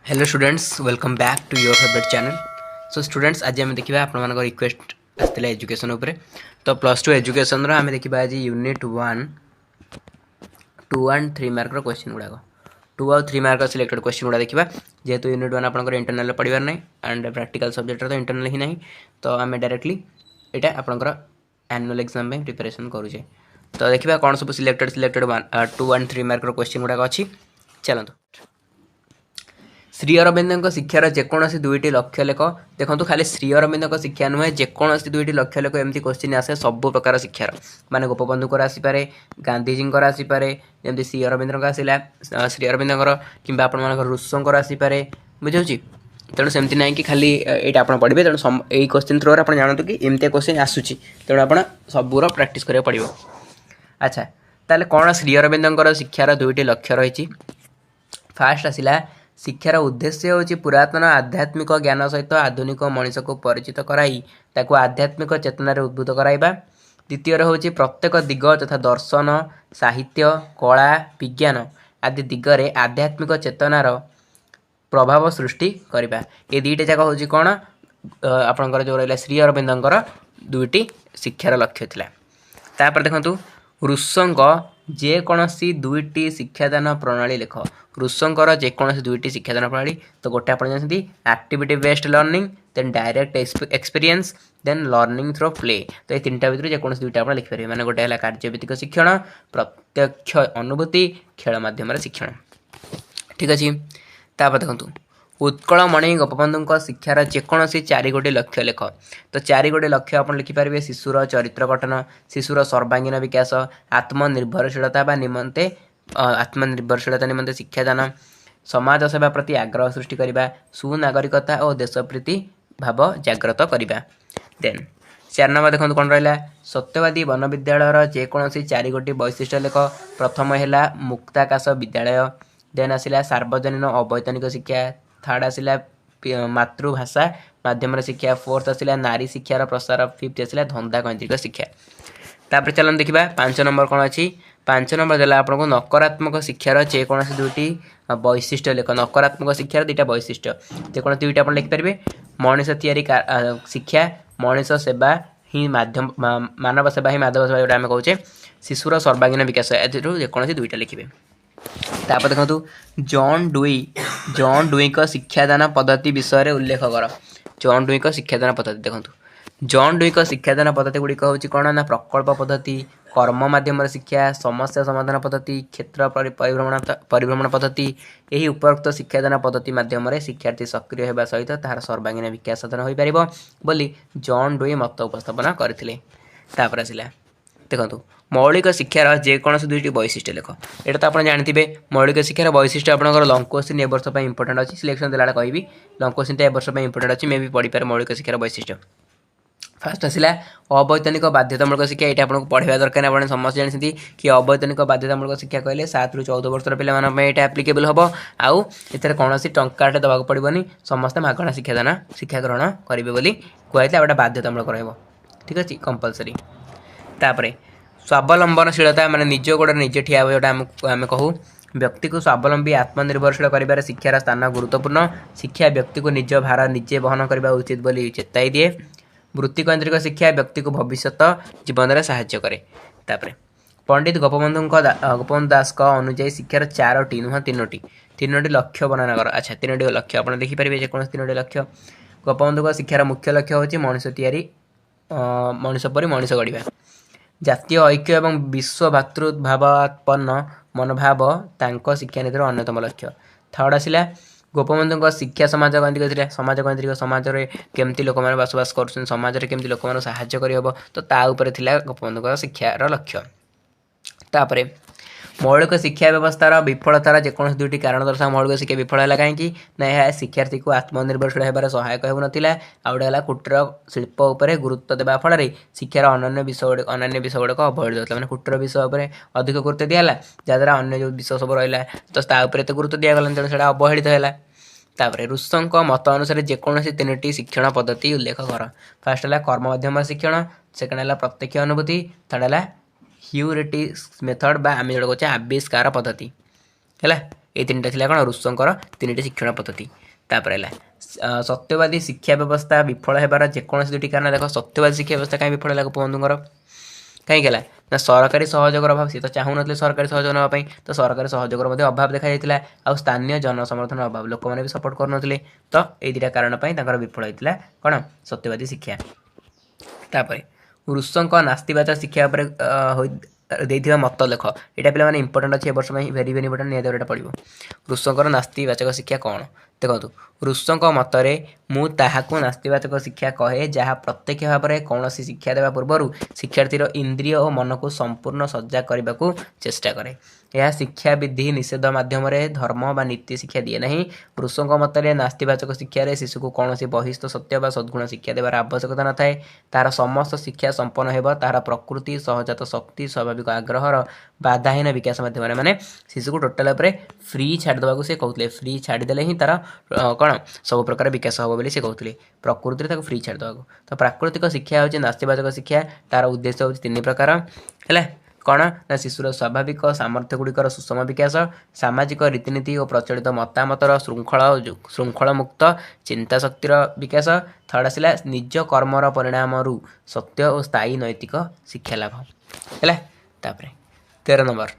Hello students welcome back to your favourite channel. So students आज आम देखा आपण रिक्वेस्ट आसला एजुकेशन उपरे। तो प्लस टू एजुकेशन आम देखा आज यूनिट 1 2 एंड 3 मार्क क्वेश्चन गुड़ाक 2 और 3 मार्क सिलेक्टेड क्वेश्चन गुड़ा देखा जेहेतु यूनिट 1 आप इंटरनल पढ़ार ना एंड प्रैक्टिकल सब्जेक्ट तो इंटरनल ही ना। तो आम डायरेक्टली यहाँ आपंकर एनुअल एग्जाम प्रिपरेशन करुचे। तो देखा कौन सब सिलेक्टेड 2 एंड 3 मार्क क्वेश्चन गुड़ाक अच्छी। चलते श्री अरविंद शिक्षार जेकोसी दुईटी लक्ष्य लेख देखो खाली श्री अरविंद शिक्षा नुहे जेकोसी दुईटी लक्ष्य लेख एमती क्वेश्चन आसे सब प्रकार शिक्षार माने गोपबंधुकर आसीपे गांधीजी आसीपे जमी श्री अरविंद आसला श्री अरविंद कि आप रुषों आसीपे बुझे। तेणु सेमती ना कि खाली ये आप पढ़े तेणु यही क्वेश्चन थ्रो आप जानते कि एमती क्वेश्चन आसूँ तेणु आप सबूर प्राक्ट करा पड़ो। अच्छा ताले कौन श्री अरविंद शिक्षार दुईटी लक्ष्य रही। फास्ट आसला शिक्षार उद्देश्य हूँ पुरातन आध्यात्मिक ज्ञान सहित आधुनिक मनीष को परिचित कराई ताकू आध्यात्मिक चेतनार उद्भूत कराइबा। द्वितीय हूँ प्रत्येक दिग तथा दर्शन साहित्य कला विज्ञान आदि दिगरे आध्यात्मिक चेतनार प्रभाव सृष्टि करवा। ये दुईटा जाक हूँ कौन आपंकर जो रहा श्री अरविंदर दुईटी शिक्षार लक्ष्य थिला। तापर देखंतु रुषोंक जेकोसी दुईटी शिक्षादान प्रणाली लेख। रुषोंकर जेकोसी दुईटी शिक्षादान प्रणाली तो गोटे आप जानते activity based learning then direct experience then learning through play. तो ये तीन भर जेकोसी दुईटा आप लिखिपारे माने गोटे है कार्यभित्तिक शिक्षण प्रत्यक्ष अनुभूति खेल माध्यम शिक्षण। ठीक अच्छे। तापर देखो उत्कलमणि गोपबंधु शिक्षार जेकोसी 4 गोटी लक्ष्य लेख। तो 4 गोटी लक्ष्य आप लिखिपारे शिशुर चरित्र गठन शिशुर सर्वांगीन विकास आत्मनिर्भरशीलता निमंते आत्मनिर्भरशीलता निमंते शिक्षादान समाज सेवा प्रति आग्रह सृष्टि करने सुनागरिकता और देशप्रीति भाव जाग्रत करने। देन 4 नंबर देखो कौन रहा सत्यवादी वन विद्यालय जेकोसी 4 गोटी वैशिष्ट्य लेख। प्रथम है मुक्ताकाश विद्यालय देन आसला सार्वजनीन अवैतनिक शिक्षा थर्ड आसला मातृभाषा माध्यम शिक्षा फोर्थ आसला नारी शिक्षार प्रसार फिफ्थ आसला धंदा कैंद्रिक शिक्षा। तापर चलन देखा 5 नंबर कौन अच्छी 5 नंबर देला आपको नकारात्मक शिक्षार जेकोसी दुईटी वैशिष्ट्य लेख। नकारात्मक शिक्षार दुईटा वैशिष्ट्य जेकोसी दुईटा आप लिखिपारे मनीष तैयारी शिक्षा मनीष सेवा ही माध्यम मानव सेवा ही माधव सेवा जोटा आम कहे शिशुर सर्वांगीन विकास जेकोसी दुईटा लिखे। तापर देखो जॉन डुई का शिक्षादान पद्धति विषय उल्लेख कर। जॉन डुई का शिक्षादान पद्धति देखो जॉन डुई का शिक्षादान पद्धति गुड़िक हूँ कौन ना प्रकल्प पद्धति कर्म माध्यम शिक्षा समस्या समाधान पद्धति क्षेत्र परिभ्रमण पद्धति। यही उपरोक्त शिक्षादान पद्धति माध्यम शिक्षार्थी सक्रिय होगा सहित तार सर्वांगीन विकास साधन हो पार बोली जॉन डुई मत उपस्थापन करथिले। तापर आसला देखो मौलिक शिक्षार जेकोसी दुईटी वैशिष्ट्य लेख। यहाँ तो आप जानते मौलिक शिक्षार वैशिष्ट्य आपंकर लंग क्वेश्चन ए वर्ष इंपोर्टेंट अच्छी सिलेक्शन देला कहि लंग क्वेश्चन ए वर्ष इंपोर्टेंट अच्छी मे भी पढ़ी पारे मौलिक शिक्षार वैशिष्ट्य। फास्ट आसला अवैतनिक बाध्यतामूलक शिक्षा ये आपको पढ़ाई दरकार आप समस्त जानते कि अवैतनिक बाध्यतामूलक शिक्षा कहले 7 ରୁ 14 वर्षर पे एप्लिकेबल हम आउ ए कौन टाटे दवा पड़ोनी समस्त मागणा शिक्षा ग्रहण करेंगे बोली कहते गोटे बाध्यतामूलक रहा। ठीक अच्छे कंपलसरी। तापर स्वावलंबनशीलता माने निज गोड़ निजे ठिया जोटा आम कहूँ व्यक्ति को स्वावलंबी आत्मनिर्भरशील कर शिक्षार स्थान गुरुत्वपूर्ण। शिक्षा व्यक्ति को निज भार निजे बहन करने उचित बोली चेताई दिए। वृत्ति केन्द्रिक शिक्षा व्यक्ति को भविष्य जीवन में साहाय्य करे। तापर पंडित गोपबंधु दास का अनुजाई शिक्षार 4टी नुह 3टी लक्ष्य वर्णना कर। अच्छा 3टी लक्ष्य आप देखिपारे जेकोसी 3टी लक्ष्य गोपबंधु शिक्षार मुख्य लक्ष्य हूँ मनीष तैयारी मनीष परी मनीष गढ़ा जातीय ऐक्य एवं विश्व भातृभावात्पन्न मनोभाव तांको शिक्षानीतिर अन्यतम लक्ष्य। थर्ड आसला गोपबंधु शिक्षा समाज कैंद्रिक समाज कैंद्रिक समाज में केमती लोक मैंने बसवास कर समाज में केमती लोक मैंने साहाय्य करहब तो ताऊपर थिला गोपबंधु शिक्षार लक्ष्य। तापर मौलिक शिक्षा व्यवस्थार विफलतार जेकोसी दुईटी कारण दर्शा मौलिक शिक्षा विफल है कहीं ना यह शिक्षार्थी को आत्मनिर्भरशील होबार सहायक होना आउटा कुटीर शिल्प उपर गुरुत्व देवा फल शिक्षार अन्य विषय गुड़ाक अवहेलित होता है कुटीर विषय अधिक गुरुत्व दिगला जहाँद्वारा अन्य जो विषय सब रहा तो एत गुरुत्व दिगला तेणु से अवहेलित है। तापर रुषों मत अनुसार जेकोसी 3टी शिक्षण पद्धति उल्लेख कर। फास्ट है कर्म माध्यम शिक्षण सेकेंड है प्रत्यक्ष अनुभूति थर्ड है ह्यूरिटिक्स मेथड बा आम जो कहे आविष्कार पद्धति है। ये तीनटा थिला कौन रुसोंकर तीनटी शिक्षण पद्धति। तापर है सत्यवादी शिक्षा व्यवस्था विफल होबार जेकोसी दुटी कारण देख सत्यवादी शिक्षा व्यवस्था कहीं विफल है गोपबंधुଙ୍କର कहीं ना सरकारी सहयोगर अभाव सी तो चाहून सरकारी सहयोग नापी तो सरकारी सहयोगर अभाव देखा जाता आ स्थानीय जनसमर्थन अभाव लोक मैंने भी सपोर्ट करुन तो ये दुटा कारण विफल होता कौन सत्यवादी शिक्षा। तापर रुसों नास्तिवाचक शिक्षा देइथिबा मत लेख यहाँ पे इंपोर्टेंट अच्छे वर्ष में भेरी भेरी इंपोर्टेंट निहत पड़ो। रुसों नास्तिवाचक शिक्षा कौन देखो रुसों मतरे मु ताहाकु नास्तिवाचक शिक्षा कहे जहाँ प्रत्यक्ष भाव में कौन शिक्षा देवा पूर्व शिक्षार्थीर इंद्रिय और मन को संपूर्ण सज्जा करने को चेष्टा करे। यह शिक्षा विधि निषेध माध्यम धर्म व नीति शिक्षा दिए नहीं। रुसों मतरे नास्तिवाचक शिक्षा शिशु को कौन बहिस्थ सत्य व सद्गुण शिक्षा देवार आवश्यकता न थाए। तार समस्त शिक्षा संपन्न हो तार प्रकृति सहजात शक्ति स्वाभाविक आग्रहर बाधाहीन विकास माध्यम माने शिशु को टोटाल फ्री छाड़देवा से कहते फ्री छाड़देले ही तार कौन सब प्रकार विकास हम बोली से कहते प्रकृति फ्री छाड़देवा। तो प्राकृतिक शिक्षा हूँ नास्तिवाचक शिक्षा तार उद्देश्य हूँ तीन प्रकार है कौन ना शिशुर स्वाभाविक सामर्थ्य गुड़िकर सुषम विकास सामाजिक रीतिनीति और प्रचलित मतामतर श्रृंखला मुक्त चिंता शक्तिर विकास थर्ड आसला निज कर्मर परिणाम सत्य और स्थायी नैतिक शिक्षा लाभ है। 13 नंबर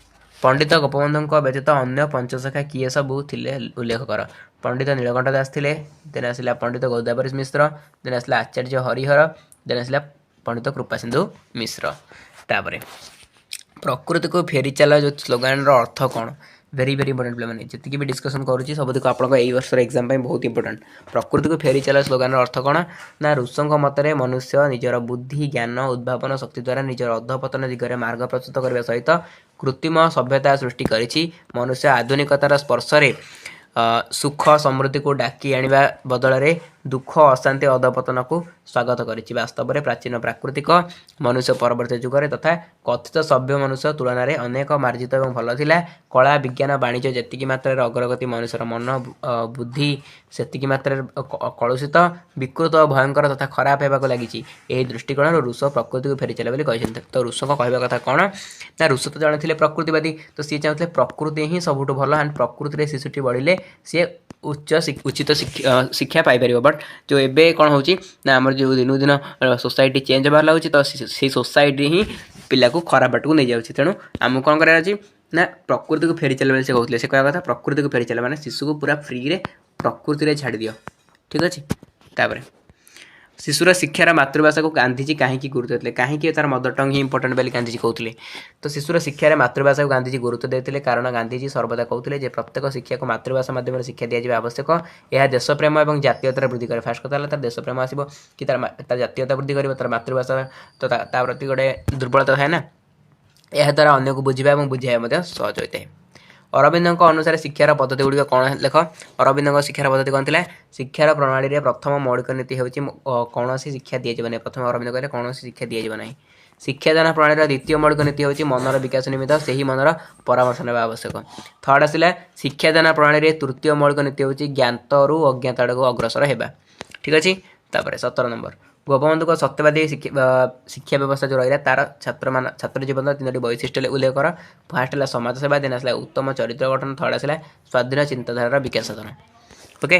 पंडित गोपबंधु व्यतीत अन्य पंचशाखा किए सबू थिले उल्लेख कर। पंडित नीलकंठ दास थिले, देन आसला पंडित गोदावरी मिश्र, देन आसला आचार्य हरिहर, देन आसला पंडित कृपा सिंधु मिश्र। तापर प्रकृति को फेरी चला जो स्लोगान अर्थ कौन वेरी वेरी इंपोर्टेंट पे जी भी डिस्कसन करुँच सबुक आपको यही वर्ष एग्जाम बहुत इंपोर्टेंट। प्रकृति को फेरी चला स्लोगान अर्थ कौन ना रुसों मतरे मनुष्य निजर बुद्धि ज्ञान उद्भावन शक्ति द्वारा निजर अधपतन दिगरे मार्ग प्रस्तुत करने सहित कृत्रिम सभ्यता सृष्टि करिछि। मनुष्य आधुनिकतार स्पर्श सुख समृद्धि को डाकी आनिबा बदल में दुख अशांति अधपतन को स्वागत करिछि। वास्तव में प्राचीन प्राकृतिक मनुष्य परवर्ती जुगरे तथा कथित सभ्य मनुष्य तुलन में अनेक मार्जित और भल थिला। कला विज्ञान वाणिज्य जेतिकी मात्रा अग्रगति मनुष्यर मन बुद्धि सेतिकी मात्रा कलुषित विकृत और भयंकर तथा खराब होगा लगी। यही दृष्टिकोण रूस प्रकृति को फेरी चला कहते। तो रूसों कहवा कथा कौन ना रूस तो जड़े थे प्रकृतिवादी तो सी चाहते प्रकृति ही सबुठ भल एंड प्रकृति में शिशुटी बढ़िले सी उचित शिक्षा पाइपर। बट जो एबे कौन हो आमर जो दिन दिन सोसाइटी चेंज होबार लगे तो से सोसाइटी ही पिला को खराब बाट को नहीं जाऊँगी। तेणु आमको कौन करार अच्छी ना प्रकृति को फेरी चल से कहते से कहवा कथा प्रकृति को फेरी चल मैंने शिशु को पूरा फ्री रे प्रकृति रे छाड़ दियो ठीक अच्छे। तापर शिशुर शिक्षार मातृभाषा को गांधीजी कहीं गुरुत्व देते कहीं तार मदर टंग ही इंपोर्टेंट बोली गांधीजी कहते। तो शिशुर शिक्षार मातृभाषा को गांधीजी गुरुत्व देते कारण गांधीजी सर्वदा कहते प्रत्येक शिक्षा को मातृभाषा माध्यम शिक्षा दिया आवश्यक। यह देशप्रेम और जातीयतार वृद्धि करे। फास्ट कथा तार देशप्रेम आसो कि तार जातीयता वृद्धि कर तार मातृभाषा तो प्रति गोटे दुर्बलता थाए ना यह द्वारा अन्य को बुझा और बुझाइबा सहज होता है। अरविंद अनुसार शिक्षार पद्धति गुड़िक कौन लेख अरविंद शिक्षार पद्धति कौन थी शिक्षार प्रणाली में प्रथम मौलिक नीति हूँ कौन शिक्षा दिज्व ना। प्रथम अरविंद कहले कौन शिक्षा दिज्व ना। शिक्षादान प्रणाली द्वितीय मौलिक नीति हूँ मनर विकास निमित्त से ही मनर परामर्श ना आवश्यक। थर्ड आसला शिक्षादान प्रणाली तृतीय मौलिक नीति हूँ ज्ञात रु अज्ञात आड़ को अग्रसर होगा ठीक अच्छे। 17 नंबर गोपबंधु को सत्यवादी शिक्षा व्यवस्था जो रहा तार छात्र जीवन 3टी वैशिष्ट्य उल्लेख कर। फास्ट है समाज सेवा, देन आसला उत्तम चरित्र गठन, थर्ड आसला स्वाधीन चिंताधारा विकास साधन। ओके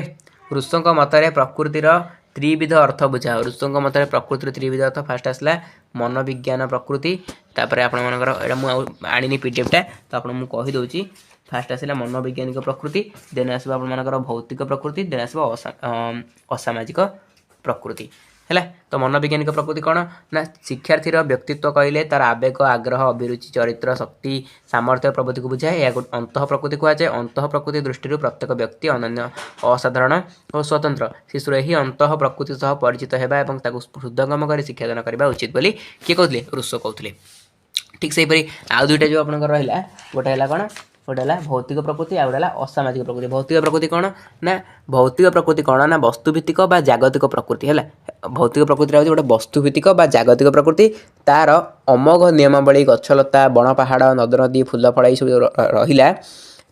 रुसों मतरे प्रकृतिर त्रिविध अर्थ बुझा। रुसों मतरे प्रकृतिर त्रिविध अर्थ फास्ट आसला मनोविज्ञान प्रकृति तापर आपंकर आनी पीडीएफटा तो आपको मुझे कहीदे। फास्ट आसला मनोवैज्ञानिक प्रकृति, देन आसो आपर भौतिक प्रकृति, देन आसो असामाजिक प्रकृति है। तो मनोवैज्ञानिक प्रकृति कौन ना शिक्षार्थीर व्यक्तित्व कहले तार आवेग आग्रह अभिरुचि चरित्र शक्ति सामर्थ्य प्रवृत्ति को बुझाए। या अंतः प्रकृति कहुए। अंतः प्रकृति दृष्टि प्रत्येक व्यक्ति अनन्य असाधारण और स्वतंत्र। शिशुर ही अंतः प्रकृति सह परिचित होगा और हृदयंगम कर शिक्षादान करने उचित बोली किए कहते रुसो कहते। ठीक से आउ दुईटा जो आपंकर रहा गोटे है कौन गोटे है भौतिक प्रकृति आ गोटे है असामाजिक प्रकृति। भौतिक प्रकृति कौन ना भौतिक प्रकृति कौन ना वस्तुभित्तिक बा जागतिक प्रकृति है। भौतिक प्रकृति हूँ गोटे वस्तुभित्तिक बा जागतिक प्रकृति। तार अमोघ नियमावली गछलता बण पहाड़ नद नदी फूल फल सब रहा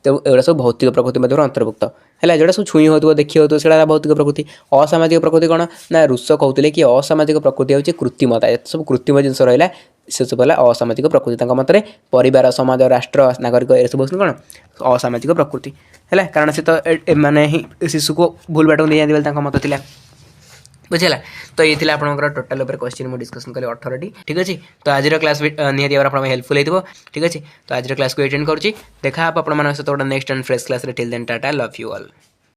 ତେଣୁ ଏଗୁଡ଼ା ସବୁ ଭୌତିକ ପ୍ରକୃତି ମଧ୍ୟରୁ ଅନ୍ତର୍ଭୁକ୍ତ ହେଲା। ଯେଉଁଟା ସବୁ ଛୁଇଁ ହେଉଥିବ ଦେଖି ହେଉଥିବ ସେଇଟା ଭୌତିକ ପ୍ରକୃତି। ଅସାମାଜିକ ପ୍ରକୃତି କ'ଣ ନା ରୁଷ କହୁଥିଲେ କି ଅସାମାଜିକ ପ୍ରକୃତି ହେଉଛି କୃତ୍ରିମତା, ଏତେ ସବୁ କୃତ୍ରିମ ଜିନିଷ ରହିଲା ସେସବୁ ହେଲା ଅସାମାଜିକ ପ୍ରକୃତି। ତାଙ୍କ ମତରେ ପରିବାର, ସମାଜ, ରାଷ୍ଟ୍ର, ନାଗରିକ ଏସବୁ ହେଉଛନ୍ତି କ'ଣ ଅସାମାଜିକ ପ୍ରକୃତି ହେଲା। କାରଣ ସେ ତ ଏମାନେ ହିଁ ଶିଶୁକୁ ଭୁଲ ବାଟକୁ ନେଇଯାଆନ୍ତି ବୋଲି ତାଙ୍କ ମତ ଥିଲା। ବୁଝିଲା। ତ ये ଥିଲା ଆପଣଙ୍କର ଟୋଟାଲ ଉପରେ କ୍ୱେଶ୍ଚିନ୍ ମୁଁ ଡିସ୍କସନ୍ କଲି 18ଟି। ଠିକ୍ ଅଛି। ତ ଆଜିର କ୍ଲାସ୍ ନିହାତି ଭାବରେ ଆପଣଙ୍କ ହେଲ୍ପଫୁଲ୍ ହେଇଥିବ। ଠିକ୍ ଅଛି। ତ ଆଜିର କ୍ଲାସ୍କୁ ଏଟେଣ୍ଡ କରୁଛି। ଦେଖା ହେବ ଆପଣମାନଙ୍କ ସହିତ ଗୋଟେ ନେକ୍ସଟ ଆଣ୍ଡ ଫ୍ରେଶ୍ କ୍ଲାସ୍ରେ। Till then tata, love you all.